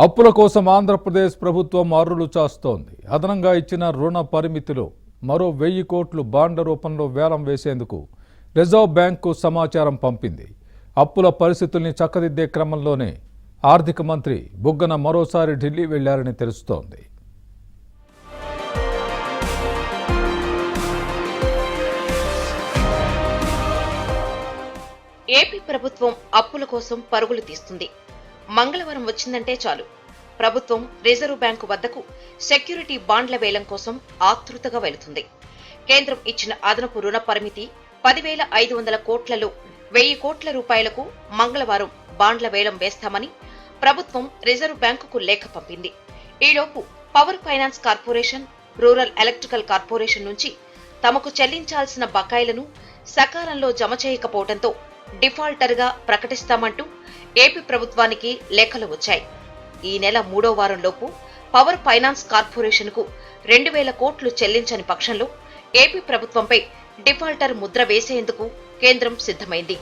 అప్పుల కోసం ఆంధ్రప్రదేశ్ ప్రభుత్వం అర్రులు చాస్తోంది. అదనంగా ఇచ్చిన రుణ పరిమితిలో మరో 1000 కోట్లు బాండ్ల రూపంలో వేలం వేసేందుకు రిజర్వ్ బ్యాంకు సమాచారం పంపింది. అప్పుల పరిస్థితుల్ని చక్కదిద్దే క్రమంలోనే ఆర్థిక మంత్రి బుగ్గన మరోసారి ఢిల్లీ వెళ్లారని తెలుస్తోంది. ఏపీ ప్రభుత్వం అప్పుల కోసం పరుగులు తీస్తుంది. మంగళవారం వచ్చిందంటే చాలు ప్రభుత్వం రిజర్వ్ బ్యాంకు వద్దకు సెక్యూరిటీ బాండ్ల వేలం కోసం ఆతృతగా వెళుతుంది. కేంద్రం ఇచ్చిన అదనపు రుణ పరిమితి 10,500 కోట్లలో 1000 కోట్ల రూపాయలకు మంగళవారం బాండ్ల వేలం వేస్తామని ప్రభుత్వం రిజర్వ్ బ్యాంకుకు లేఖ పంపింది. ఈలోపు power finance corporation, rural electrical corporation నుంచి తమకు చెల్లించాల్సిన బకాయిలను సకాలంలో జమ చేయకపోవడంతో డిఫాల్టర్గా ప్రకటిస్తామంటూ ఏపీ ప్రభుత్వానికి లేఖలు వచ్చాయి. ఈ నెల 3వ వారంలోపు పవర్ ఫైనాన్స్ కార్పొరేషన్కు 2,000 కోట్లు చెల్లించని పక్షంలో ఏపీ ప్రభుత్వంపై డిఫాల్టర్ ముద్ర వేసేందుకు కేంద్రం సిద్ధమైంది.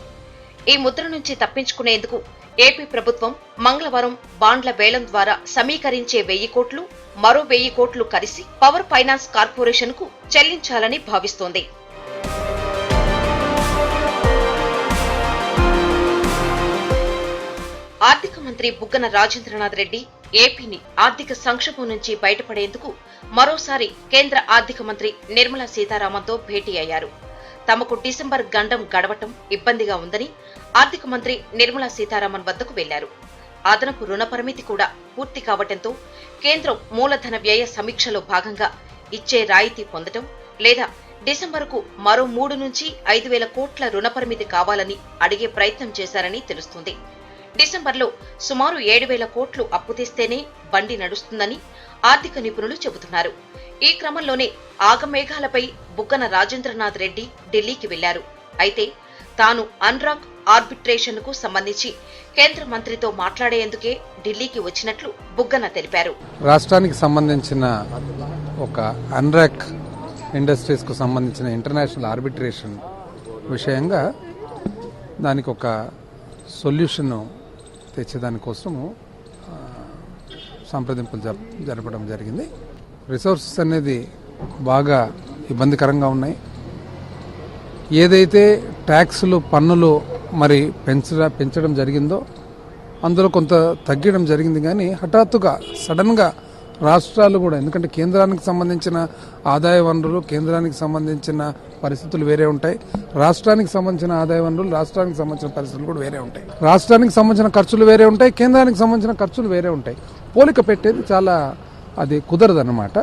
ఈ ముద్ర నుంచి తప్పించుకునేందుకు ఏపీ ప్రభుత్వం మంగళవారం బాండ్ల వేలం ద్వారా సమీకరించే 1000 కోట్లు మరో 1000 కోట్లు కలిసి పవర్ ఫైనాన్స్ కార్పొరేషన్కు చెల్లించాలని భావిస్తోంది. ఆర్థిక మంత్రి బుగ్గన రాజేంద్రనాథ్ రెడ్డి ఏపీని ఆర్థిక సంక్షోభం నుంచి బయటపడేందుకు మరోసారి కేంద్ర ఆర్థిక మంత్రి నిర్మలా సీతారామన్తో భేటీ అయ్యారు. తమకు డిసెంబర్ గండం గడవటం ఇబ్బందిగా ఉందని ఆర్థిక మంత్రి నిర్మలా సీతారామన్ వద్దకు వెళ్లారు. అదనపు రుణ పరిమితి కూడా పూర్తి కావటంతో కేంద్రం మూలధన వ్యయ సమీక్షలో భాగంగా ఇచ్చే రాయితీ పొందటం లేదా డిసెంబర్కు మరో 3 నుంచి 5,000 కోట్ల రుణ పరిమితి కావాలని అడిగే ప్రయత్నం చేశారని తెలుస్తుంది. డిసెంబర్లో సుమారు 7,000 కోట్లు అప్పు తెస్తేనే బండి నడుస్తుందని ఆర్థిక నిపుణులు చెబుతున్నారు. ఈ క్రమంలోనే ఆగమేఘాలపై బుగ్గన రాజేంద్రనాథ్ రెడ్డి ఢిల్లీకి వెళ్లారు. అయితే తాను అన్రాక్ ఆర్బిట్రేషన్ కు సంబంధించి కేంద్ర మంత్రితో మాట్లాడేందుకే ఢిల్లీకి వచ్చినట్లు బుగ్గన తెలిపారు. రాష్ట్రానికి సంబంధించిన ఒక అన్రాక్ ఇండస్ట్రీస్ కు సంబంధించిన ఇంటర్నేషనల్ ఆర్బిట్రేషన్ విషయంగా దానికి ఒక సొల్యూషన్ తెచ్చేదానికోసము సంప్రదింపులు జరపడం జరిగింది. రిసోర్సెస్ అనేది బాగా ఇబ్బందికరంగా ఉన్నాయి. ఏదైతే ట్యాక్సులు పన్నులు మరి పెంచడం జరిగిందో అందులో కొంత తగ్గడం జరిగింది. కానీ హఠాత్తుగా సడన్గా రాష్ట్రాలు కూడా, ఎందుకంటే కేంద్రానికి సంబంధించిన ఆదాయ వనరులు, కేంద్రానికి సంబంధించిన పరిస్థితులు వేరే ఉంటాయి, రాష్ట్రానికి సంబంధించిన ఆదాయ వనరులు, రాష్ట్రానికి సంబంధించిన పరిస్థితులు కూడా వేరే ఉంటాయి, రాష్ట్రానికి సంబంధించిన ఖర్చులు వేరే ఉంటాయి, కేంద్రానికి సంబంధించిన ఖర్చులు వేరే ఉంటాయి. పోలిక పెట్టేది చాలా అది కుదరదన్నమాట.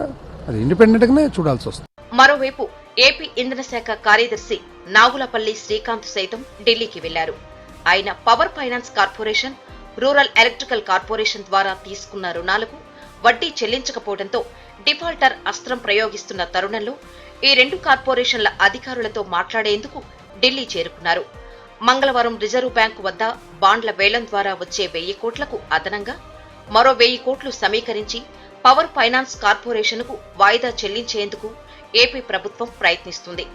అది ఇండిపెండెంట్గానే చూడాల్సి వస్తుంది. మరోవైపు ఏపీ ఇంధన శాఖ కార్యదర్శి నాగులపల్లి శ్రీకాంత్ సైతం ఢిల్లీకి వెళ్లారు. ఆయన power finance corporation, rural electrical corporation ద్వారా తీసుకున్న రుణాలకు వడ్డీ చెల్లించకపోవడంతో డిఫాల్టర్ అస్త్రం ప్రయోగిస్తున్న తరుణంలో ఈ 2 కార్పొరేషన్ల అధికారులతో మాట్లాడేందుకు ఢిల్లీ చేరుకున్నారు. మంగళవారం రిజర్వ్ బ్యాంకు వద్ద బాండ్ల వేలం ద్వారా వచ్చే 1000 కోట్లకు అదనంగా మరో 1000 కోట్లు సమీకరించి పవర్ ఫైనాన్స్ కార్పొరేషన్కు వాయిదా చెల్లించేందుకు ఏపీ ప్రభుత్వం ప్రయత్నిస్తుంది.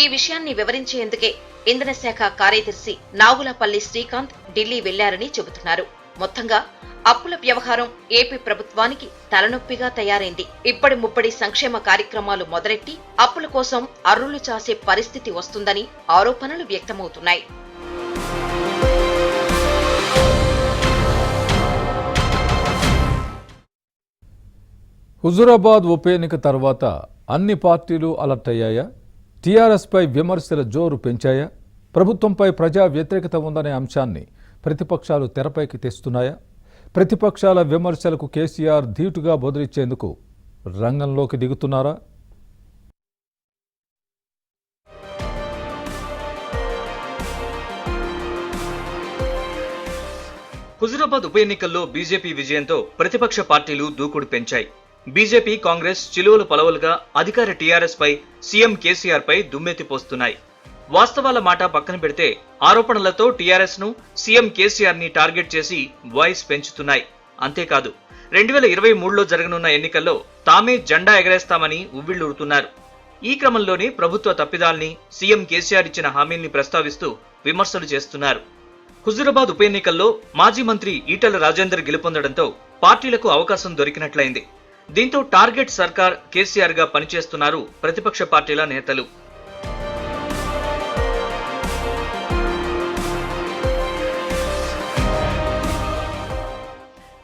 ఈ విషయాన్ని వివరించేందుకే ఇంధన శాఖ కార్యదర్శి నాగులపల్లి శ్రీకాంత్ ఢిల్లీ వెళ్లారని చెబుతున్నారు. మొత్తంగా అప్పుల వ్యవహారం ఏపీ ప్రభుత్వానికి తలనొప్పిగా తయారైంది. ఇప్పటి ముప్పటి సంక్షేమ కార్యక్రమాలు మొదలెట్టి అప్పుల కోసం అర్రులు చాసే పరిస్థితి వస్తుందని ఆరోపణలు వ్యక్తమవుతున్నాయి. హుజూరాబాద్ ఉప ఎన్నిక తర్వాత అన్ని పార్టీలు అలర్ట్ అయ్యాయా? టీఆర్ఎస్పై విమర్శల జోరు పెంచాయా? ప్రభుత్వంపై ప్రజా వ్యతిరేకత ఉందనే అంశాన్ని ప్రతిపక్షాలు తెరపైకి తెస్తున్నాయా? ప్రతిపక్షాల విమర్శలకు కేసీఆర్ ధీటుగా బదులిచ్చేందుకు రంగంలోకి దిగుతున్నారా? హుజూరాబాద్ ఉప ఎన్నికల్లో బీజేపీ విజయంతో ప్రతిపక్ష పార్టీలు దూకుడు పెంచాయి. బీజేపీ, కాంగ్రెస్ చిలువలు పలవలుగా అధికార టీఆర్ఎస్ పై, సీఎం కేసీఆర్ పై దుమ్మెత్తిపోస్తున్నాయి. వాస్తవాల మాట పక్కన పెడితే ఆరోపణలతో టీఆర్ఎస్ ను, సీఎం కేసీఆర్ ని టార్గెట్ చేసి వాయిస్ పెంచుతున్నాయి. అంతేకాదు 2023లో జరగనున్న ఎన్నికల్లో తామే జెండా ఎగరేస్తామని ఉవ్విళ్లూరుతున్నారు. ఈ క్రమంలోనే ప్రభుత్వ తప్పిదాల్ని, సీఎం కేసీఆర్ ఇచ్చిన హామీల్ని ప్రస్తావిస్తూ విమర్శలు చేస్తున్నారు. హుజూరాబాద్ ఉప ఎన్నికల్లో మాజీ మంత్రి ఈటెల రాజేందర్ గెలుపొందడంతో పార్టీలకు అవకాశం దొరికినట్లయింది. దీంతో టార్గెట్ సర్కార్ కేసీఆర్ గా పనిచేస్తున్నారు ప్రతిపక్ష పార్టీల నేతలు.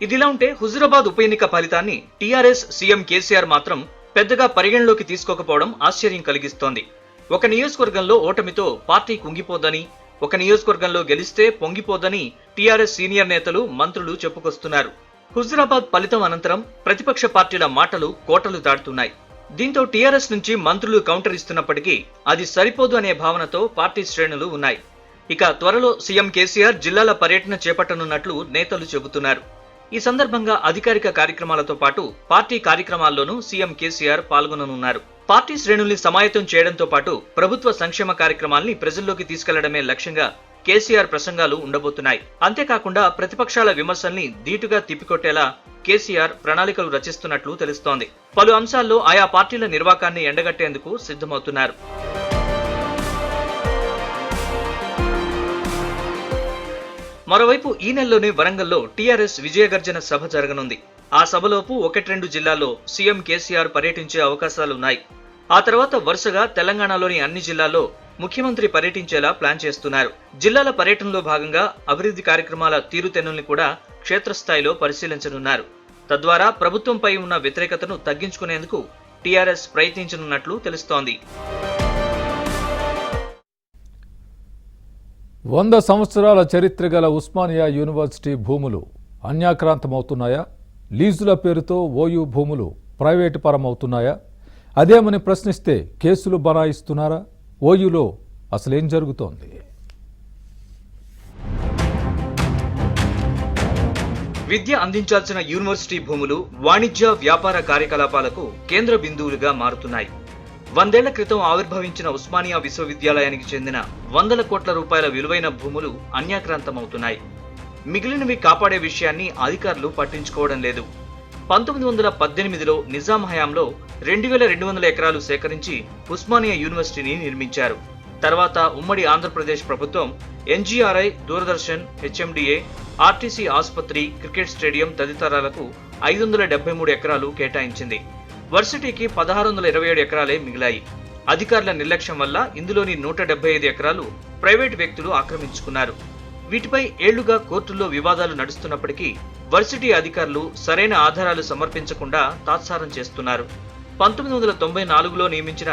ఇదిలా ఉంటే హుజూరాబాద్ ఉప ఎన్నిక ఫలితాన్ని టీఆర్ఎస్ సీఎం కేసీఆర్ మాత్రం పెద్దగా పరిగణలోకి తీసుకోకపోవడం ఆశ్చర్యం కలిగిస్తోంది. ఒక నియోజకవర్గంలో ఓటమితో పార్టీ కుంగిపోదని, ఒక నియోజకవర్గంలో గెలిస్తే పొంగిపోదని టీఆర్ఎస్ సీనియర్ నేతలు, మంత్రులు చెప్పుకొస్తున్నారు. హుజూరాబాద్ ఫలితం అనంతరం ప్రతిపక్ష పార్టీల మాటలు కోటలు దాటుతున్నాయి. దీంతో టీఆర్ఎస్ నుంచి మంత్రులు కౌంటర్ ఇస్తున్నప్పటికీ అది సరిపోదు అనే భావనతో పార్టీ శ్రేణులు ఉన్నాయి. ఇక త్వరలో సీఎం కేసీఆర్ జిల్లాల పర్యటన చేపట్టనున్నట్లు నేతలు చెబుతున్నారు. ఈ సందర్భంగా అధికారిక కార్యక్రమాలతో పాటు పార్టీ కార్యక్రమాల్లోనూ సీఎం కేసీఆర్ పాల్గొననున్నారు. పార్టీ శ్రేణుల్ని సమాయత్తం చేయడంతో పాటు ప్రభుత్వ సంక్షేమ కార్యక్రమాల్ని ప్రజల్లోకి తీసుకెళ్లడమే లక్ష్యంగా కేసీఆర్ ప్రసంగాలు ఉండబోతున్నాయి. అంతేకాకుండా ప్రతిపక్షాల విమర్శల్ని ధీటుగా తిప్పికొట్టేలా కేసీఆర్ ప్రణాళికలు రచిస్తున్నట్లు తెలుస్తోంది. పలు అంశాల్లో ఆయా పార్టీల నిర్వాకాన్ని ఎండగట్టేందుకు సిద్ధమవుతున్నారు. మరోవైపు ఈ నెలలోనే వరంగల్లో టీఆర్ఎస్ విజయగర్జన సభ జరగనుంది. ఆ సభలోపు 1-2 జిల్లాల్లో సీఎం కేసీఆర్ పర్యటించే అవకాశాలున్నాయి. ఆ తర్వాత వరుసగా తెలంగాణలోని అన్ని జిల్లాల్లో ముఖ్యమంత్రి పర్యటించేలా ప్లాన్ చేస్తున్నారు. జిల్లాల పర్యటనలో భాగంగా అభివృద్ధి కార్యక్రమాల తీరుతెన్నుల్ని కూడా క్షేత్రస్థాయిలో పరిశీలించనున్నారు. తద్వారా ప్రభుత్వంపై ఉన్న వ్యతిరేకతను తగ్గించుకునేందుకు టీఆర్ఎస్ ప్రయత్నించనున్నట్లు తెలుస్తోంది. 100 సంవత్సరాల చరిత్ర గల ఉస్మానియా యూనివర్సిటీ భూములు అన్యాక్రాంతమవుతున్నాయా? లీజుల పేరుతో ఓయూ భూములు ప్రైవేటు పరమవుతున్నాయా? అదేమని ప్రశ్నిస్తే కేసులు బనాయిస్తున్నారా? ఓయూలో అసలేం జరుగుతోంది? విద్య అందించాల్సిన యూనివర్సిటీ భూములు వాణిజ్య వ్యాపార కార్యకలాపాలకు కేంద్ర బిందువులుగా మారుతున్నాయి. 100 ఏళ్ల క్రితం ఆవిర్భవించిన ఉస్మానియా విశ్వవిద్యాలయానికి చెందిన వందల కోట్ల రూపాయల విలువైన భూములు అన్యాక్రాంతమవుతున్నాయి. మిగిలినవి కాపాడే విషయాన్ని అధికారులు పట్టించుకోవడం లేదు. 1918లో నిజాం హయాంలో 2200 ఎకరాలు సేకరించి ఉస్మానియా యూనివర్సిటీని నిర్మించారు. తర్వాత ఉమ్మడి ఆంధ్రప్రదేశ్ ప్రభుత్వం ఎన్జీఆర్ఐ, దూరదర్శన్, హెచ్ఎండిఏ, ఆర్టీసీ ఆసుపత్రి, క్రికెట్ స్టేడియం తదితరాలకు 573 ఎకరాలు కేటాయించింది. వర్సిటీకి 1627 ఎకరాలే మిగిలాయి. అధికారుల నిర్లక్ష్యం వల్ల ఇందులోని 175 ఎకరాలు ప్రైవేటు వ్యక్తులు ఆక్రమించుకున్నారు. వీటిపై ఏళ్లుగా కోర్టుల్లో వివాదాలు నడుస్తున్నప్పటికీ వర్సిటీ అధికారులు సరైన ఆధారాలు సమర్పించకుండా తాత్సారం చేస్తున్నారు. 1994లో నియమించిన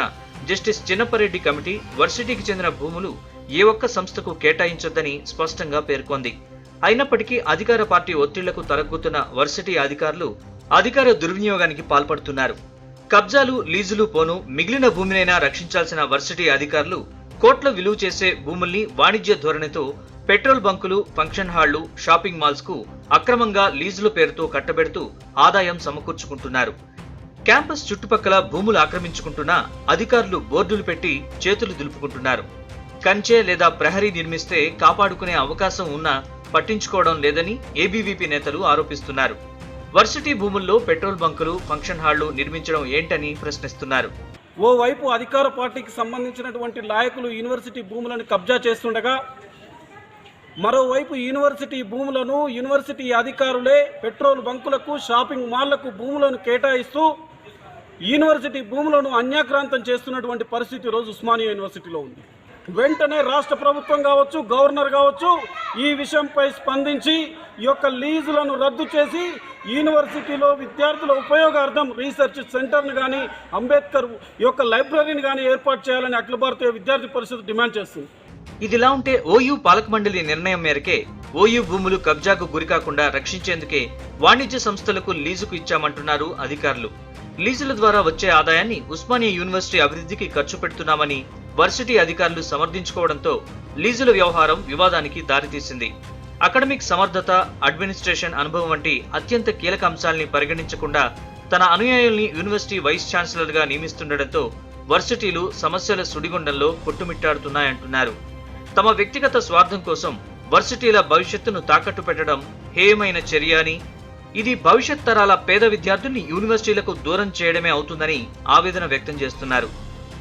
జస్టిస్ చిన్నపరెడ్డి కమిటీ వర్సిటీకి చెందిన భూములు ఏ ఒక్క సంస్థకు కేటాయించొద్దని స్పష్టంగా పేర్కొంది. అయినప్పటికీ అధికార పార్టీ ఒత్తిళ్లకు తలగ్గుతున్న వర్సిటీ అధికారులు అధికార దుర్వినియోగానికి పాల్పడుతున్నారు. కబ్జాలు, లీజులు పోను మిగిలిన భూమినైనా రక్షించాల్సిన వర్సిటీ అధికారులు కోట్ల విలువ చేసే భూముల్ని వాణిజ్య ధోరణితో పెట్రోల్ బంకులు, ఫంక్షన్ హాళ్లు, షాపింగ్ మాల్స్ కు అక్రమంగా లీజుల పేరుతో కట్టబెడుతూ ఆదాయం సమకూర్చుకుంటున్నారు. క్యాంపస్ చుట్టుపక్కల భూములు ఆక్రమించుకుంటున్నా అధికారులు బోర్డులు పెట్టి చేతులు దులుపుకుంటున్నారు. కంచె లేదా ప్రహరీ నిర్మిస్తే కాపాడుకునే అవకాశం ఉన్నా పట్టించుకోవడం లేదని ఏబీవీపీ నేతలు ఆరోపిస్తున్నారు. వర్సిటీ భూముల్లో పెట్రోల్ బంకులు, ఫంక్షన్ హాళ్లు నిర్మించడం ఏంటని ప్రశ్నిస్తున్నారు. ఓవైపు అధికార పార్టీకి సంబంధించినటువంటి నాయకులు యూనివర్సిటీ భూములను కబ్జా చేస్తుండగా, మరోవైపు యూనివర్సిటీ భూములను యూనివర్సిటీ అధికారులే పెట్రోల్ బంకులకు, షాపింగ్ మాల్లకు భూములను కేటాయిస్తూ యూనివర్సిటీ భూములను అన్యాక్రాంతం చేస్తున్నటువంటి పరిస్థితి రోజు ఉస్మానియా యూనివర్సిటీలో ఉంది. వెంటనే రాష్ట్ర ప్రభుత్వం కావచ్చు, గవర్నర్ కావచ్చు ఈ విషయంపై స్పందించి ఈ యొక్క లీజులను రద్దు చేసి యూనివర్సిటీలో విద్యార్థుల ఉపయోగార్థం రీసెర్చ్ సెంటర్ను కానీ, అంబేద్కర్ ఈ యొక్క లైబ్రరీని కానీ ఏర్పాటు చేయాలని అఖిల భారతీయ విద్యార్థి పరిషత్ డిమాండ్ చేస్తుంది. ఇదిలా ఉంటే ఓయూ పాలక మండలి నిర్ణయం మేరకే ఓయూ భూములు కబ్జాకు గురికాకుండా రక్షించేందుకే వాణిజ్య సంస్థలకు లీజుకు ఇచ్చామంటున్నారు అధికారులు. లీజుల ద్వారా వచ్చే ఆదాయాన్ని ఉస్మానియా యూనివర్సిటీ అభివృద్ధికి ఖర్చు పెడుతున్నామని వర్సిటీ అధికారులు సమర్థించుకోవడంతో లీజుల వ్యవహారం వివాదానికి దారితీసింది. అకాడమిక్ సమర్థత, అడ్మినిస్ట్రేషన్ అనుభవం వంటి అత్యంత కీలక అంశాల్ని పరిగణించకుండా తన అనుయాయుల్ని యూనివర్సిటీ వైస్ ఛాన్సలర్ గా నియమిస్తుండటంతో వర్సిటీలు సమస్యల సుడిగుండంలో కొట్టుమిట్టాడుతున్నాయంటున్నారు. తమ వ్యక్తిగత స్వార్థం కోసం వర్సిటీల భవిష్యత్తును తాకట్టు పెట్టడం హేయమైన చర్య అని, ఇది భవిష్యత్ తరాల పేద విద్యార్థుల్ని యూనివర్సిటీలకు దూరం చేయడమే అవుతుందని ఆవేదన వ్యక్తం చేస్తున్నారు.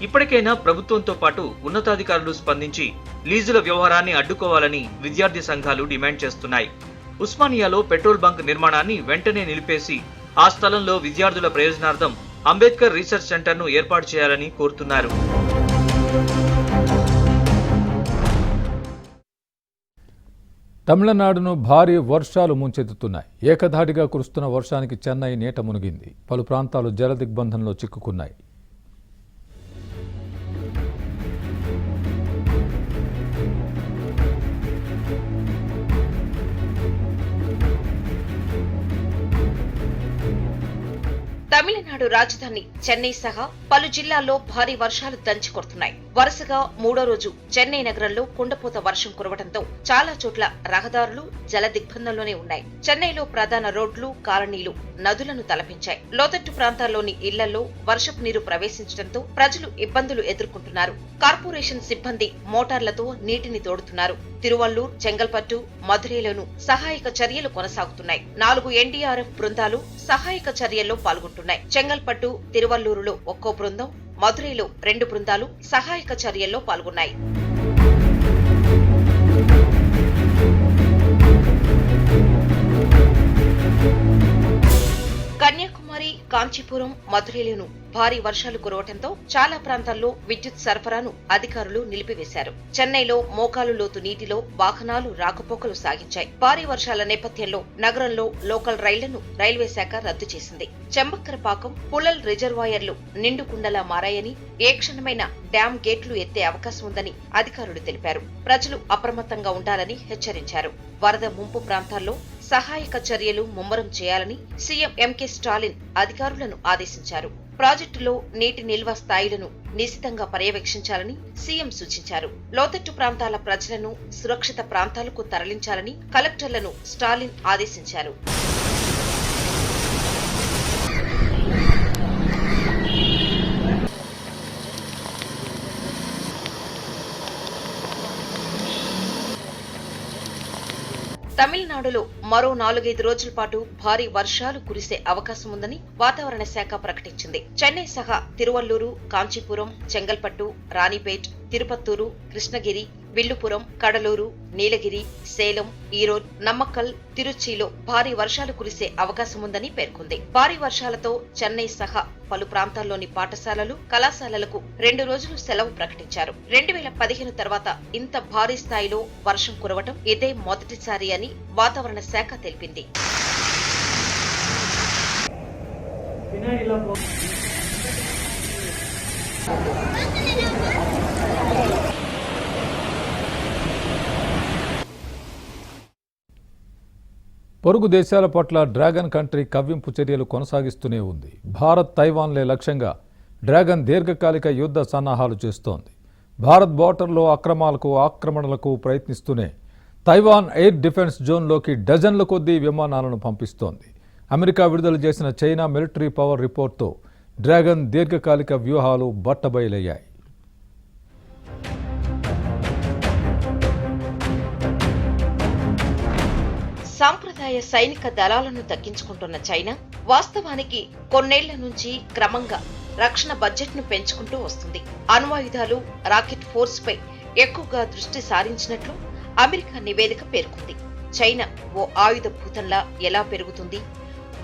ఇప్పటికైనా ప్రభుత్వంతో పాటు ఉన్నతాధికారులు స్పందించి లీజుల వ్యవహారాన్ని అడ్డుకోవాలని విద్యార్థి సంఘాలు డిమాండ్ చేస్తున్నాయి. ఉస్మానియాలో పెట్రోల్ బంక్ నిర్మాణాన్ని వెంటనే నిలిపేసి ఆ స్థలంలో విద్యార్థుల ప్రయోజనార్థం అంబేద్కర్ రీసెర్చ్ సెంటర్ను ఏర్పాటు చేయాలని కోరుతున్నారు. తమిళనాడును భారీ వర్షాలు ముంచెత్తుతున్నాయి. ఏకధాటిగా కురుస్తున్న వర్షానికి చెన్నై నీట మునిగింది. పలు ప్రాంతాలు జలదిగ్బంధంలో చిక్కుకున్నాయి. తమిళనాడు రాజధాని చెన్నై సహా పలు జిల్లాల్లో భారీ వర్షాలు దంచికొడుతున్నాయి. వరుసగా మూడో రోజు చెన్నై నగరంలో కుండపోత వర్షం కురవడంతో చాలా చోట్ల రహదారులు జల దిగ్బంధంలోనే ఉన్నాయి. చెన్నైలో ప్రధాన రోడ్లు, కాలనీలు నదులను తలపించాయి. లోతట్టు ప్రాంతాల్లోని ఇళ్లలో వర్షపు నీరు ప్రవేశించడంతో ప్రజలు ఇబ్బందులు ఎదుర్కొంటున్నారు. కార్పొరేషన్ సిబ్బంది మోటార్లతో నీటిని తోడుతున్నారు. తిరువల్లూర్, చెంగల్పట్టు, మధురైలోనూ సహాయక చర్యలు కొనసాగుతున్నాయి. 4 ఎన్డీఆర్ఎఫ్ బృందాలు సహాయక చర్యల్లో పాల్గొంటున్నాయి. చెంగల్పట్టు, తిరువల్లూరులో ఒక్కో బృందం, మధురైలో 2 బృందాలు సహాయక చర్యల్లో పాల్గొన్నాయి. కన్యాకుమారి, కాంచీపురం, మధురైలోనూ భారీ వర్షాలు కురవడంతో చాలా ప్రాంతాల్లో విద్యుత్ సరఫరాను అధికారులు నిలిపివేశారు. చెన్నైలో మోకాలు లోతు నీటిలో వాహనాలు రాకపోకలు సాగించాయి. భారీ వర్షాల నేపథ్యంలో నగరంలో లోకల్ రైళ్లను రైల్వే శాఖ రద్దు చేసింది. చెంబక్కరపాకం, పులల్ రిజర్వాయర్లు నిండుకుండలా మారాయని, ఏ క్షణమైన డ్యాం గేట్లు ఎత్తే అవకాశం ఉందని అధికారులు తెలిపారు. ప్రజలు అప్రమత్తంగా ఉండాలని హెచ్చరించారు. వరద ముంపు ప్రాంతాల్లో సహాయక చర్యలు ముమ్మరం చేయాలని సీఎం ఎంకే స్టాలిన్ అధికారులను ఆదేశించారు. ప్రాజెక్టులో నీటి నిల్వ స్థాయిలను నిశితంగా పర్యవేక్షించాలని సీఎం సూచించారు. లోతట్టు ప్రాంతాల ప్రజలను సురక్షిత ప్రాంతాలకు తరలించాలని కలెక్టర్లను స్టాలిన్ ఆదేశించారు. తమిళనాడులో మరో 4-5 రోజుల పాటు భారీ వర్షాలు కురిసే అవకాశం ఉందని వాతావరణ శాఖ ప్రకటించింది. చెన్నై సహా తిరువల్లూరు, కాంచీపురం, చెంగల్పట్టు, రాణిపేట్, తిరుపత్తూరు, కృష్ణగిరి, విల్లుపురం, కడలూరు, నీలగిరి, సేలం, ఈరోడ్, నమ్మక్కల్, తిరుచిలో భారీ వర్షాలు కురిసే అవకాశం ఉందని పేర్కొంది. భారీ వర్షాలతో చెన్నై సహా పలు ప్రాంతాల్లోని పాఠశాలలు, కళాశాలలకు 2 రోజులు సెలవు ప్రకటించారు. 2015 తర్వాత ఇంత భారీ స్థాయిలో వర్షం కురవటం ఇదే మొదటిసారి అని వాతావరణ శాఖ తెలిపింది. పొరుగు దేశాల పట్ల డ్రాగన్ కంట్రీ కవ్వింపు చర్యలు కొనసాగిస్తూనే ఉంది. భారత్, తైవాన్లే లక్ష్యంగా డ్రాగన్ దీర్ఘకాలిక యుద్ధ సన్నాహాలు చేస్తోంది. భారత్ బోర్డర్లో ఆక్రమణలకు ప్రయత్నిస్తూనే తైవాన్ ఎయిర్ డిఫెన్స్ జోన్లోకి డజన్ల కొద్దీ విమానాలను పంపిస్తోంది. అమెరికా విడుదల చేసిన చైనా మిలిటరీ పవర్ రిపోర్ట్తో డ్రాగన్ దీర్ఘకాలిక వ్యూహాలు బట్టబయలయ్యాయి. సాంప్రదాయ సైనిక దళాలను తగ్గించుకుంటున్న చైనా వాస్తవానికి కొన్నేళ్ల నుంచి క్రమంగా రక్షణ బడ్జెట్ ను పెంచుకుంటూ వస్తుంది. అణ్వాయుధాలు, రాకెట్ ఫోర్స్ పై ఎక్కువగా దృష్టి సారించినట్లు అమెరికా నివేదిక పేర్కొంది. చైనా ఓ ఆయుధ భూతంలా ఎలా పెరుగుతుంది,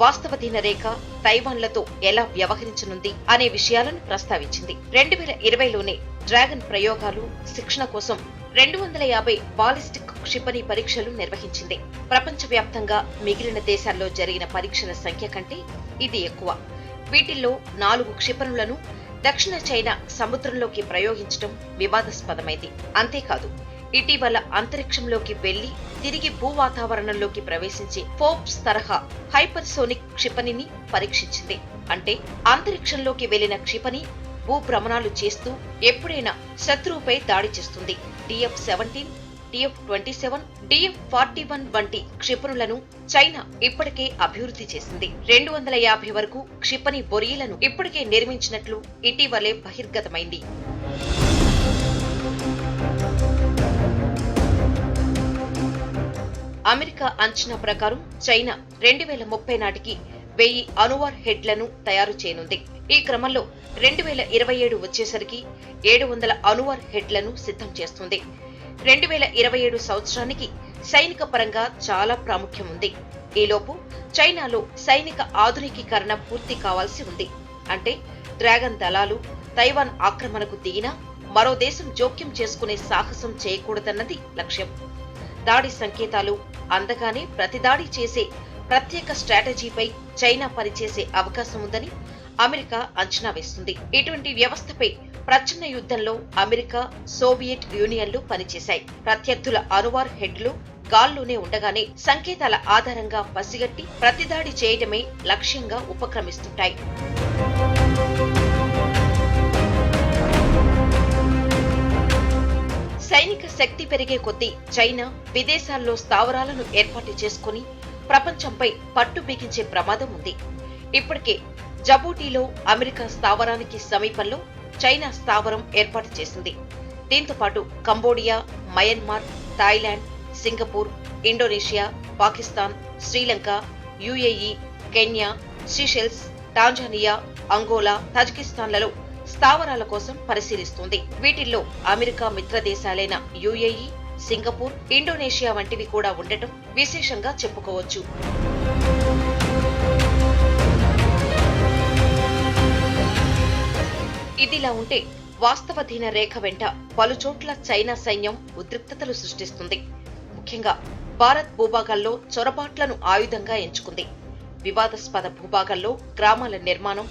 వాస్తవధీన రేఖ తైవాన్లతో ఎలా వ్యవహరించనుంది అనే విషయాలను ప్రస్తావించింది. 2020లోనే డ్రాగన్ ప్రయోగాలు, శిక్షణ కోసం 250 బాలిస్టిక్ క్షిపణి పరీక్షలు నిర్వహించింది. ప్రపంచవ్యాప్తంగా మిగిలిన దేశాల్లో జరిగిన పరీక్షల సంఖ్య కంటే ఇది ఎక్కువ. వీటిల్లో 4 క్షిపణులను దక్షిణ చైనా సముద్రంలోకి ప్రయోగించడం వివాదాస్పదమైంది. అంతేకాదు, ఇటీవల అంతరిక్షంలోకి వెళ్లి తిరిగి భూ వాతావరణంలోకి ప్రవేశించే ఫోర్బ్స్ తరహా హైపర్సోనిక్ క్షిపణిని పరీక్షించింది. అంటే అంతరిక్షంలోకి వెళ్లిన క్షిపణి భూభ్రమణాలు చేస్తూ ఎప్పుడైనా శత్రువుపై దాడి చేస్తుంది. DF-17, DF-27, DF-41 వంటి క్షిపణులను చైనా ఇప్పటికే అభివృద్ధి చేసింది. 250 వరకు క్షిపణి బొరియలను ఇప్పటికే నిర్మించినట్లు ఇటీవలే బహిర్గతమైంది. అమెరికా అంచనా ప్రకారం చైనా 2030 నాటికి 1000 అణువార్ హెడ్లను తయారు చేయనుంది. ఈ క్రమంలో 2027 వచ్చేసరికి 700 అణువార్ హెడ్లను సిద్ధం చేస్తుంది. 2027 సంవత్సరానికి సైనిక పరంగా చాలా ప్రాముఖ్యం ఉంది. ఈలోపు చైనాలో సైనిక ఆధునికీకరణ పూర్తి కావాల్సి ఉంది. అంటే డ్రాగన్ దళాలు తైవాన్ ఆక్రమణకు దిగినా మరో దేశం జోక్యం చేసుకునే సాహసం చేయకూడదన్నది లక్ష్యం. దాడి సంకేతాలు అందగానే ప్రతిదాడి చేసే ప్రత్యేక స్ట్రాటజీపై చైనా పనిచేసే అవకాశం ఉందని అమెరికా అంచనా వేస్తుంది. ఇటువంటి వ్యవస్థపై ప్రచ్ఛన్న యుద్ధంలో అమెరికా, సోవియట్ యూనియన్లు పనిచేశాయి. ప్రత్యర్థుల అణువార్ హెడ్లు గాల్లోనే ఉండగానే సంకేతాల ఆధారంగా పసిగట్టి ప్రతిదాడి చేయడమే లక్ష్యంగా ఉపక్రమిస్తుంటాయి. సైనిక శక్తి పెరిగే కొద్దీ చైనా విదేశాల్లో స్థావరాలను ఏర్పాటు చేసుకుని ప్రపంచంపై పట్టు బిగించే ప్రమాదం ఉంది. ఇప్పటికే జబూటీలో అమెరికా స్థావరానికి సమీపంలో చైనా స్థావరం ఏర్పాటు చేసింది. దీంతో పాటు Cambodia, Myanmar, Thailand, Singapore, Indonesia, Pakistan, Sri Lanka, UAE, Kenya, Seychelles, Tanzania, Angola, తజికిస్తాన్లలో స్థావరాల కోసం పరిశీలిస్తోంది. వీటిల్లో అమెరికా మిత్ర దేశాలైన యుఏఈ, సింగపూర్, ఇండోనేషియా వంటివి కూడా ఉండటం విశేషంగా చెప్పుకోవచ్చు. ఇదిలా ఉంటే వాస్తవధీన రేఖ వెంట పలుచోట్ల చైనా సైన్యం ఉద్రిక్తతలు సృష్టిస్తుంది. ముఖ్యంగా భారత్ భూభాగాల్లో చొరబాట్లను ఆయుధంగా ఎంచుకుంది. వివాదాస్పద భూభాగాల్లో గ్రామాల నిర్మాణం,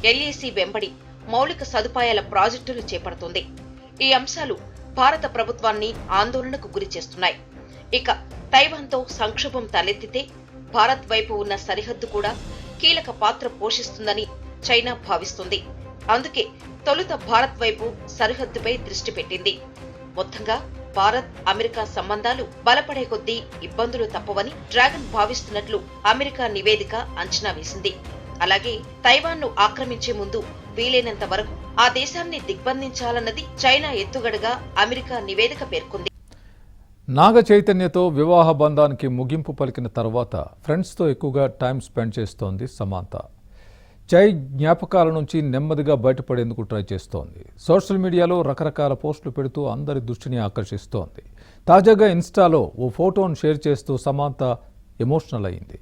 ఎల్ఏసీ వెంబడి మౌలిక సదుపాయాల ప్రాజెక్టులు చేపడుతోంది. ఈ అంశాలు భారత ప్రభుత్వాన్ని ఆందోళనకు గురి చేస్తున్నాయి. ఇక తైవాన్తో సంక్షోభం తలెత్తితే భారత్ వైపు ఉన్న సరిహద్దు కూడా కీలక పాత్ర పోషిస్తుందని చైనా భావిస్తుంది. అందుకే తొలుత భారత్ వైపు సరిహద్దుపై దృష్టి పెట్టింది. మొత్తంగా భారత్ అమెరికా సంబంధాలు బలపడే కొద్దీ ఇబ్బందులు తప్పవని డ్రాగన్ భావిస్తున్నట్లు అమెరికా నివేదిక అంచనా వేసింది. అలాగే తైవాన్ను ఆక్రమించే ముందు వీలైనంత వరకు ఆ దేశాన్ని దిగ్బంధించాలన్నది చైనా ఎత్తుగడగా అమెరికా నివేదిక పేర్కొంది. నాగ చైతన్యతో వివాహ బంధానికి ముగింపు పలికిన తర్వాత ఫ్రెండ్స్తో ఎక్కువగా టైం స్పెండ్ చేస్తోంది సమాంత. చై జ్ఞాపకాల నుంచి నెమ్మదిగా బయటపడేందుకు ట్రై చేస్తోంది. సోషల్ మీడియాలో రకరకాల పోస్టులు పెడుతూ అందరి దృష్టిని ఆకర్షిస్తోంది. తాజాగా ఇన్స్టాలో ఓ ఫోటోను షేర్ చేస్తూ సమాంత ఎమోషనల్ అయింది.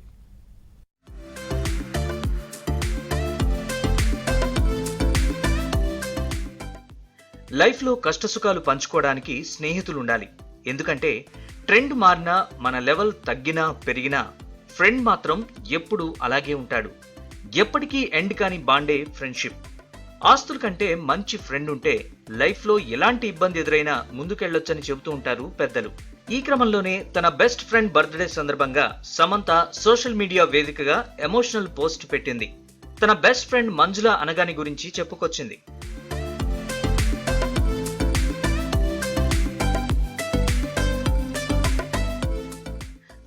లైఫ్లో కష్టసుఖాలు పంచుకోవడానికి స్నేహితులుండాలి. ఎందుకంటే ట్రెండ్ మారినా, మన లెవెల్ తగ్గినా పెరిగినా ఫ్రెండ్ మాత్రం ఎప్పుడూ అలాగే ఉంటాడు. ఎప్పటికీ ఎండ్ కాని బాండే ఫ్రెండ్షిప్. ఆస్తుల కంటే మంచి ఫ్రెండ్ ఉంటే లైఫ్లో ఎలాంటి ఇబ్బంది ఎదురైనా ముందుకెళ్లొచ్చని చెబుతూ ఉంటారు పెద్దలు. ఈ క్రమంలోనే తన బెస్ట్ ఫ్రెండ్ బర్త్డే సందర్భంగా సమంత సోషల్ మీడియా వేదికగా ఎమోషనల్ పోస్ట్ పెట్టింది. తన బెస్ట్ ఫ్రెండ్ మంజుల అనగాని గురించి చెప్పుకొచ్చింది.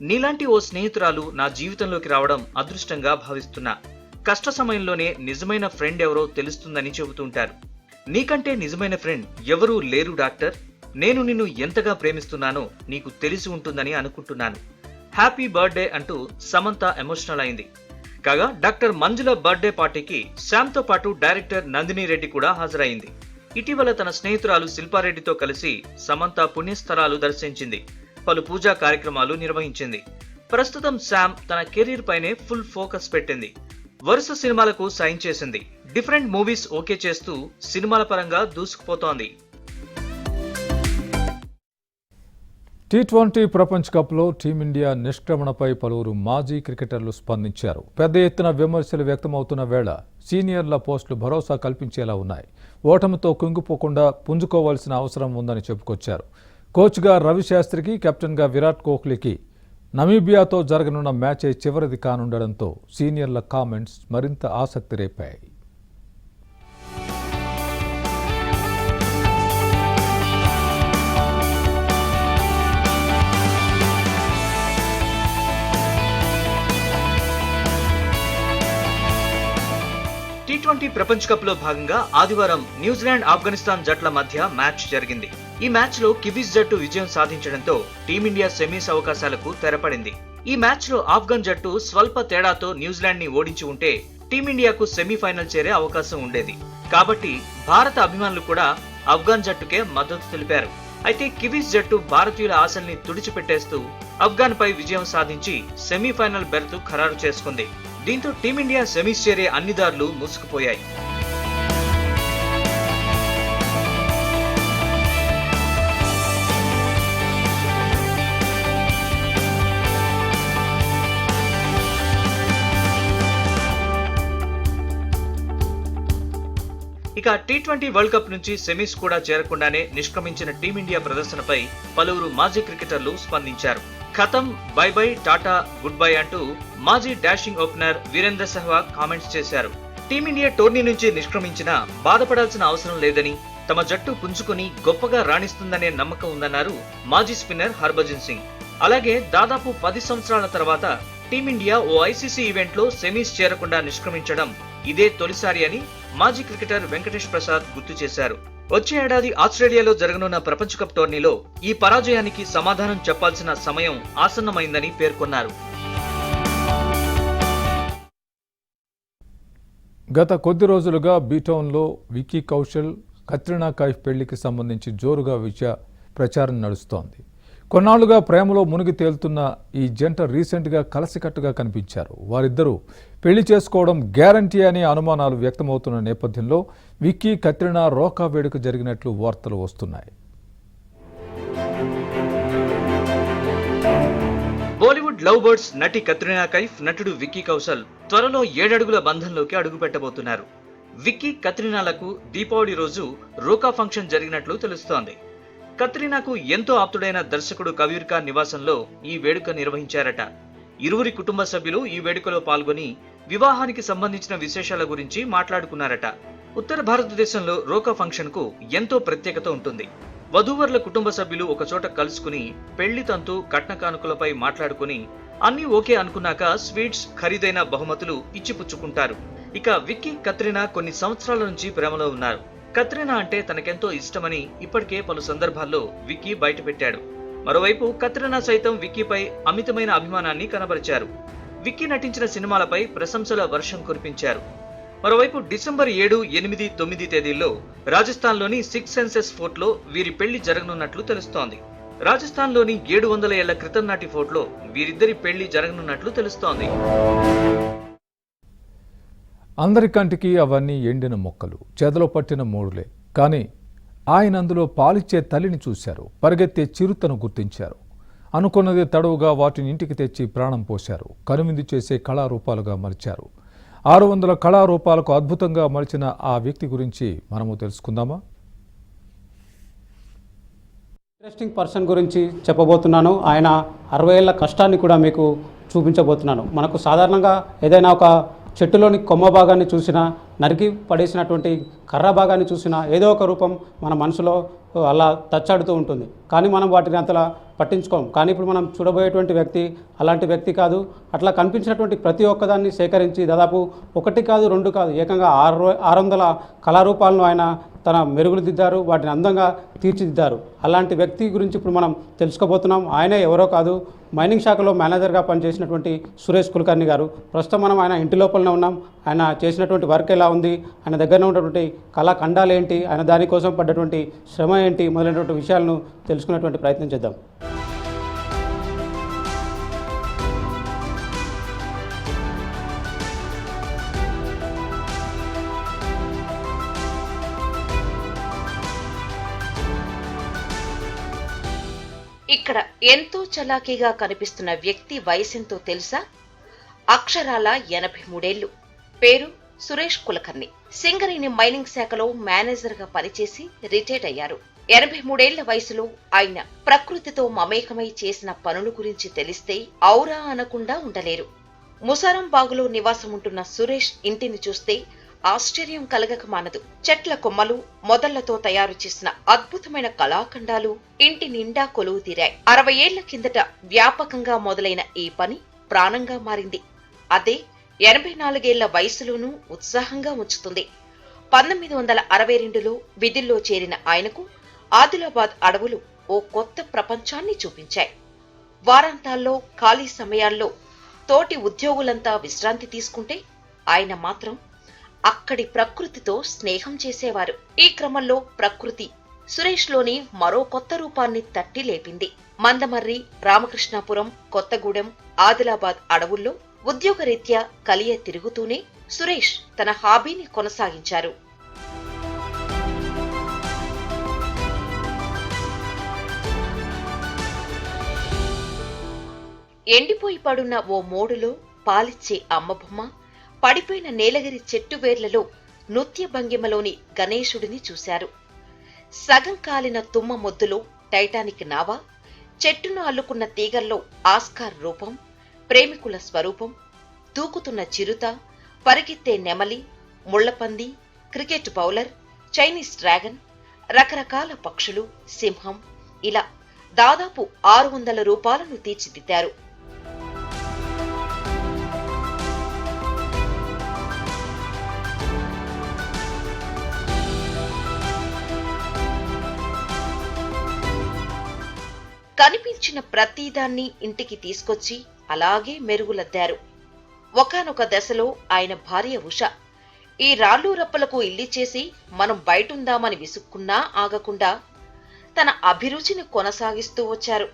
నీలాంటి ఓ స్నేహితురాలు నా జీవితంలోకి రావడం అదృష్టంగా భావిస్తున్నా. కష్ట సమయంలోనే నిజమైన ఫ్రెండ్ ఎవరో తెలుస్తుందని చెబుతుంటారు. నీకంటే నిజమైన ఫ్రెండ్ ఎవరూ లేరు డాక్టర్. నేను నిన్ను ఎంతగా ప్రేమిస్తున్నానో నీకు తెలిసి ఉంటుందని అనుకుంటున్నాను. హ్యాపీ బర్త్డే అంటూ సమంత ఎమోషనల్ అయింది. కాగా డాక్టర్ మంజుల బర్త్డే పార్టీకి శామ్తో పాటు డైరెక్టర్ నందిని రెడ్డి కూడా హాజరైంది. ఇటీవల తన స్నేహితురాలు శిల్పారెడ్డితో కలిసి సమంత పుణ్యస్థలాలు దర్శించింది. పలు పూజా కార్యక్రమాలు నిర్వహించింది. ప్రస్తుతం శామ్ తన కెరీర్ పైనే ఫుల్ ఫోకస్ పెట్టింది. వరుస సినిమాలకు సైన్ చేసింది. డిఫరెంట్ మూవీస్ ఓకే చేస్తూ సినిమాల పరంగా దూసుకుపోతోంది. టీ20 ప్రపంచ కప్లో టీమిండియా నిష్క్రమణపై పలువురు మాజీ క్రికెటర్లు స్పందించారు. పెద్ద ఎత్తున విమర్శలు వ్యక్తమవుతున్న వేళ సీనియర్ల పోస్టులు భరోసా కల్పించేలా ఉన్నాయి. ఓటమితో కుంగిపోకుండా పుంజుకోవాల్సిన అవసరం ఉందని చెప్పుకొచ్చారు. కోచ్గా రవిశాస్త్రికి, కెప్టెన్గా విరాట్ కోహ్లీకి నమీబియాతో జరగనున్న మ్యాచే చివరిది కానుండడంతో సీనియర్ల కామెంట్స్ మరింత ఆసక్తి రేపాయి. టీ20 ప్రపంచ కప్ లో భాగంగా ఆదివారం న్యూజిలాండ్, ఆఫ్ఘనిస్తాన్ జట్ల మధ్య మ్యాచ్ జరిగింది. ఈ మ్యాచ్ లో కివీస్ జట్టు విజయం సాధించడంతో టీమిండియా సెమీస్ అవకాశాలకు తెరపడింది. ఈ మ్యాచ్ లో ఆఫ్ఘన్ జట్టు స్వల్ప తేడాతో న్యూజిలాండ్ ని ఓడించి ఉంటే టీమిండియాకు సెమీఫైనల్ చేరే అవకాశం ఉండేది. కాబట్టి భారత అభిమానులు కూడా ఆఫ్ఘన్ జట్టుకే మద్దతు తెలిపారు. అయితే కివీస్ జట్టు భారతీయుల ఆశల్ని తుడిచిపెట్టేస్తూ ఆఫ్ఘాన్పై విజయం సాధించి సెమీఫైనల్ బెర్త్ ఖరారు చేసుకుంది. దీంతో టీమిండియా సెమీస్ చేరే అన్ని దారులు మూసుకుపోయాయి. ఇక టీ20 వరల్డ్ కప్ నుంచి సెమీస్ కూడా చేరకుండానే నిష్క్రమించిన టీమిండియా ప్రదర్శనపై పలువురు మాజీ క్రికెటర్లు స్పందించారు. ఖతం, bye bye, ta ta, goodbye అంటూ మాజీ dashing opener Virender Sehwag comments చేశారు. టీమిండియా టోర్నీ నుంచి నిష్క్రమించినా బాధపడాల్సిన అవసరం లేదని, తమ జట్టు పుంజుకుని గొప్పగా రాణిస్తుందనే నమ్మకం ఉందన్నారు మాజీ స్పిన్నర్ హర్భజన్ సింగ్. అలాగే దాదాపు 10 సంవత్సరాల తర్వాత టీమిండియా ఓ ఐసీసీ ఈవెంట్లో సెమీస్ చేరకుండా నిష్క్రమించడం ఇదే తొలిసారి అని మాజీ క్రికెటర్ వెంకటేష్ ప్రసాద్ గుర్తు చేశారు. వచ్చే ఏడాది ఆస్ట్రేలియాలో జరగనున్న ప్రపంచ కప్ టోర్నీలో ఈ పరాజయానికి సమాధానం చెప్పాల్సిన సమయం ఆసన్నమైందని పేర్కొన్నారు. గత కొద్ది రోజులుగా బీటౌన్లో విక్కీ కౌశల్, కత్రినా కైఫ్ పెళ్లికి సంబంధించి జోరుగా ప్రచారం నడుస్తోంది. కొన్నాళ్లుగా ప్రేమలో మునిగి తేలుతున్న ఈ జంట రీసెంట్గా కలసికట్టుగా కనిపించారు. వారిద్దరూ పెళ్లి చేసుకోవడం గ్యారంటీ అనే అనుమానాలు వ్యక్తమవుతున్న నేపథ్యంలో విక్కీ, కత్రినా రోకా వేడుక జరిగినట్లు వార్తలు వస్తున్నాయి. బాలీవుడ్ లవ్ బర్డ్స్ నటి కత్రినా కైఫ్, నటుడు విక్కీ కౌశల్ త్వరలో 7 అడుగుల బంధంలోకి అడుగుపెట్టబోతున్నారు. విక్కీ, కత్రినాలకు దీపావళి రోజు రోకా ఫంక్షన్ జరిగినట్లు తెలుస్తోంది. కత్రినాకు ఎంతో ఆప్తుడైన దర్శకుడు కబీర్ ఖాన్ నివాసంలో ఈ వేడుక నిర్వహించారట. ఇరువురి కుటుంబ సభ్యులు ఈ వేడుకలో పాల్గొని వివాహానికి సంబంధించిన విశేషాల గురించి మాట్లాడుకున్నారట. ఉత్తర భారతదేశంలో రోకా ఫంక్షన్ కు ఎంతో ప్రత్యేకత ఉంటుంది. వధూవరుల కుటుంబ సభ్యులు ఒకచోట కలుసుకుని పెళ్లి తంతు, కట్న కానుకలపై మాట్లాడుకుని అన్ని ఓకే అనుకున్నాక స్వీట్స్, ఖరీదైన బహుమతులు ఇచ్చిపుచ్చుకుంటారు. ఇక విక్కీ, కత్రినా కొన్ని సంవత్సరాల నుంచి ప్రేమలో ఉన్నారు. కత్రినా అంటే తనకెంతో ఇష్టమని ఇప్పటికే పలు సందర్భాల్లో విక్కీ బయటపెట్టాడు. మరోవైపు కత్రినా సైతం విక్కీపై అమితమైన అభిమానాన్ని కనబరిచారు. విక్కీ నటించిన సినిమాలపై ప్రశంసల వర్షం కురిపించారు. మరోవైపు డిసెంబర్ 7, 8, 9 తేదీల్లో రాజస్థాన్లోని 6 సెన్సెస్ ఫోర్ట్లో వీరి పెళ్లి జరగనున్నట్లు తెలుస్తోంది. రాజస్థాన్లోని 700 ఏళ్ల క్రితం నాటి ఫోర్ట్లో వీరిద్దరి పెళ్లి జరగనున్నట్లు తెలుస్తోంది. అందరి కంటికి అవన్నీ ఎండిన మొక్కలు, చెదలో పట్టిన మూడులే. కానీ ఆయన అందులో పాలిచ్చే తల్లిని చూశారు. పరిగెత్తే చిరుతను గుర్తించారు. అనుకున్నదే తడవుగా వాటిని ఇంటికి తెచ్చి ప్రాణం పోశారు. కనువిందు చేసే కళారూపాలుగా మలిచారు. 600 కళారూపాలకు అద్భుతంగా మలిచిన ఆ వ్యక్తి గురించి మనము తెలుసుకుందామా? ఇంట్రెస్టింగ్ పర్సన్ గురించి చెప్పబోతున్నాను. ఆయన 60 ఏళ్ల కష్టాన్ని కూడా మీకు చూపించబోతున్నాను. మనకు సాధారణంగా ఏదైనా ఒక చెట్టులోని కొమ్మ భాగాన్ని చూసినా, నరికి పడేసినటువంటి కర్ర భాగాన్ని చూసినా ఏదో ఒక రూపం మన మనసులో అలా తచ్చాడుతూ ఉంటుంది. కానీ మనం వాటిని అంతలా పట్టించుకోం. కానీ ఇప్పుడు మనం చూడబోయేటువంటి వ్యక్తి అలాంటి వ్యక్తి కాదు. అట్లా కనిపించినటువంటి ప్రతి ఒక్కదాన్ని సేకరించి దాదాపు 1 కాదు, 2 కాదు, ఏకంగా 600 కళారూపాలను ఆయన తన మెరుగులు దిద్దారు. వాటిని అందంగా తీర్చిదిద్దారు. అలాంటి వ్యక్తి గురించి ఇప్పుడు మనం తెలుసుకోబోతున్నాం. ఆయనే ఎవరో కాదు, మైనింగ్ శాఖలో మేనేజర్గా పనిచేసినటువంటి సురేష్ కులకర్ణి గారు. ప్రస్తుతం మనం ఆయన ఇంటి లోపలనే ఉన్నాం. ఆయన చేసినటువంటి వర్క్ ఎలా ఉంది, ఆయన దగ్గర ఉన్నటువంటి కళాఖండాలు ఏంటి, ఆయన దానికోసం పడ్డటువంటి శ్రమ ఏంటి మొదలైనటువంటి విషయాలను తెలుసుకునేటువంటి ప్రయత్నం చేద్దాం. ఇక్కడ ఎంతో చలాకీగా కనిపిస్తున్న వ్యక్తి వయసెంతో తెలుసా? అక్షరాల 83 ఏళ్లు. పేరు సురేష్ కులకర్ణి. సింగరేణి మైనింగ్ శాఖలో మేనేజర్గా పనిచేసి రిటైర్డ్ అయ్యారు. 83 ఏళ్ల వయసులో ఆయన ప్రకృతితో మమేకమై చేసిన పనుల గురించి తెలిస్తే ఔరా అనకుండా ఉండలేరు. ముసారంబాగులో నివాసముంటున్న సురేష్ ఇంటిని చూస్తే ఆశ్చర్యం కలగక మానదు. చెట్ల కొమ్మలు, మొదళ్లతో తయారు చేసిన అద్భుతమైన కళాఖండాలు ఇంటి నిండా కొలువు తీరాయి. 60 ఏళ్ల కిందట వ్యాపకంగా మొదలైన ఈ పని ప్రాణంగా మారింది. అదే 84 ఏళ్ల వయసులోనూ ఉత్సాహంగా ఉంచుతుంది. 1962లో విధుల్లో చేరిన ఆయనకు ఆదిలాబాద్ అడవులు ఓ కొత్త ప్రపంచాన్ని చూపించాయి. వారాంతాల్లో, ఖాళీ సమయాల్లో తోటి ఉద్యోగులంతా విశ్రాంతి తీసుకుంటే ఆయన మాత్రం అక్కడి ప్రకృతితో స్నేహం చేసేవారు. ఈ క్రమంలో ప్రకృతి సురేష్లోని మరో కొత్త రూపాన్ని తట్టి లేపింది. మందమర్రి, రామకృష్ణాపురం, కొత్తగూడెం, ఆదిలాబాద్ అడవుల్లో ఉద్యోగరీత్యా కలియ తిరుగుతూనే సురేష్ తన హాబీని కొనసాగించారు. ఎండిపోయి పడున్న ఓ మోడులో పాలిచ్చే అమ్మబొమ్మ, పడిపోయిన నీలగిరి చెట్టు వేర్లలో నృత్య భంగిమలోని గణేశుడిని చూశారు. సగం కాలిన తుమ్మ మొద్దులో టైటానిక్ నావా, చెట్టును అల్లుకున్న తీగల్లో ఆస్కార్ రూపం, ప్రేమికుల స్వరూపం, దూకుతున్న చిరుత, పరిగెత్తే నెమలి, ముళ్లపంది, క్రికెట్ బౌలర్, చైనీస్ డ్రాగన్, రకరకాల పక్షులు, సింహం, ఇలా దాదాపు 600 రూపాలను తీర్చిదిద్దారు. కనిపించిన ప్రతిదాన్ని ఇంటికి తీసుకొచ్చి అలాగే మెరుగులద్దారు. ఒకానొక దశలో ఆయన భార్య ఉష ఈ రాళ్ళు రప్పలకు ఇల్లిచ్చేసి మనం బయటుందామని విసుక్కున్నా ఆగకుండా తన అభిరుచిని కొనసాగిస్తూ వచ్చారు.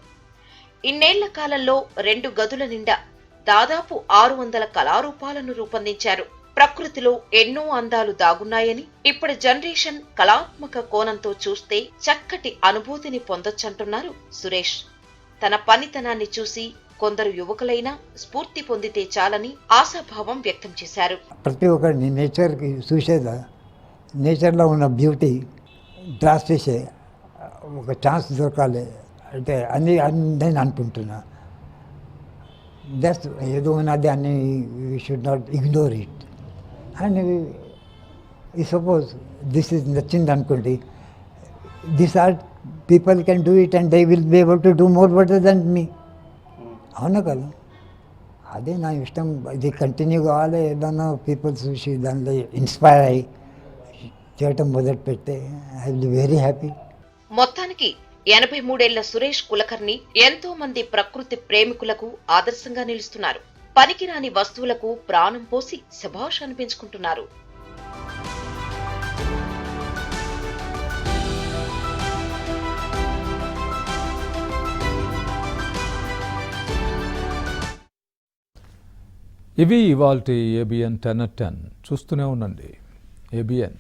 ఇన్నేళ్ల కాలంలో 2 గదుల నిండా దాదాపు 600 కళారూపాలను రూపొందించారు. ప్రకృతిలో ఎన్నో అందాలు దాగున్నాయని ఇప్పటి జనరేషన్ కళాత్మక కోణంతో చూస్తే చక్కటి అనుభూతిని పొందొచ్చంటున్నారు సురేష్. తన పనితనాన్ని చూసి కొందరు యువకులైనా స్ఫూర్తి పొందితే చాలని ఆశాభావం వ్యక్తం చేశారు. ప్రతి ఒక్కరిని నేచర్కి చూసేదా, నేచర్లో ఉన్న బ్యూటీ గ్రాస్ చేసే ఒక ఛాన్స్ దొరకాలి అంటే నేను అనుకుంటున్నా. జస్ట్ ఏదో ఉన్నది అని we should not ignore it. And ఈ సపోజ్ దిస్ ఇస్ నచ్చింది అనుకోండి, this are people can do it and they will be able to do more better than me. అవునా కదా? అదే నా ఇష్టం. ఇది కంటిన్యూ కావాలి. ఏదన్నా పీపుల్ చూసి దానిలో ఇన్స్పైర్ అయ్యి చేయటం మొదలు పెడితే I will be very happy. మొత్తానికి 83 సురేష్ కులకర్ణి ఎంతో మంది ప్రకృతి ప్రేమికులకు ఆదర్శంగా నిలుస్తున్నారు. పనికిరాని వస్తువులకు ప్రాణం పోసి శభాష్ అనిపించుకుంటున్నారు. ఇవి ఇవాల్టి ABN 10 at 10. చూస్తూనే ఉండండి ABN.